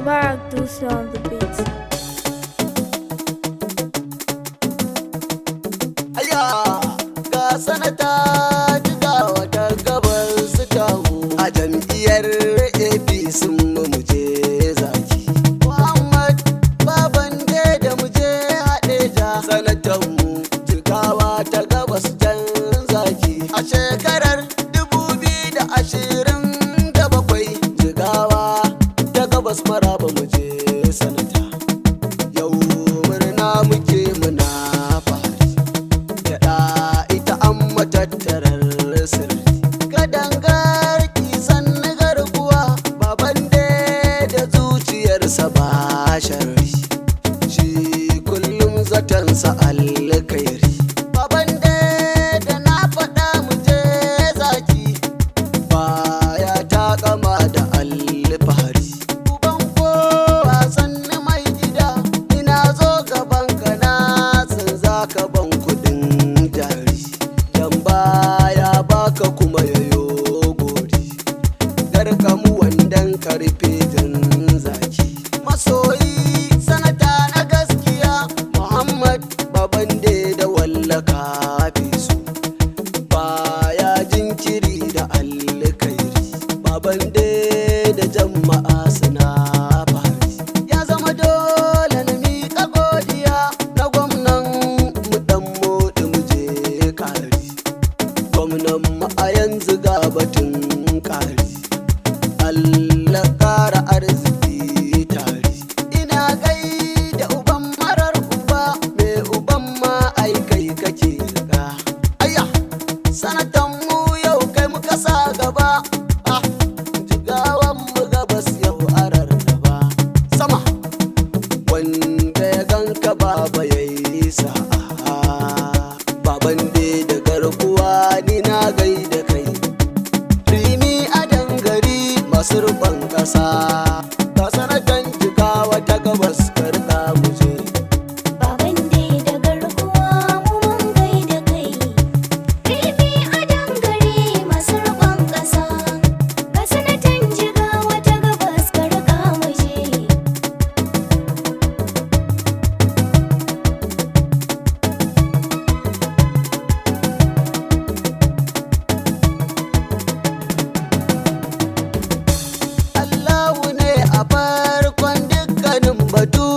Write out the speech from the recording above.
Mubarak Dusa on the beat. Aya ga sanata jigawa ta gabar su tamu a jam'iyyar APC mu je zaki. Muhammad Babande da mu je Hadeja sanatan mu jigawa ta gabas jan zaki. A shekarar 2027 jigawa ta gabas maraba mu je sanata. Yau murna muke muna tattarar sirri kadangar kisan garkuwa Babande da zuciyarsa ba sharri shi kullum zatansa alkairi. Babande da na faɗa mu je zaki baya ta kama da alfahari. Uban kowa sanni mai gida ina zo gaban ka na san zaka ban kuɗin jari. Baya baka kuma yayo gori garkamu wandan karfe jin zaki. Masoyi sanata na gaskiya Muhammad Babande da wallaka su baya jinkiri da alkairi. Babande da jama'a suna fari ya zama dole na miƙa godiya na gwamnan mu dan moɗi mu je kari. Gwamnan mu a yanzu ga batun ƙari Allah ƙara arziki tare. Ina gai da uban marar uba mai uban ma ai kai kake riga. Ayya sanatan mu yau kai muka sa gaba jigawan mu gabas yau a rarraba sama wanda ya ganka baba yayi sa'a. Babande da garkuwa ni na gaida kai rimi a dangari masu rufan ƙasa ga sanatan jigawa ta gabas karka muje. Babande da garkuwa mu mun gaida kai rimi a dangari masu rufan ƙasa ga sanatan jigawa ta gabas karka muje. Allahu ne a farkon dukkanin batu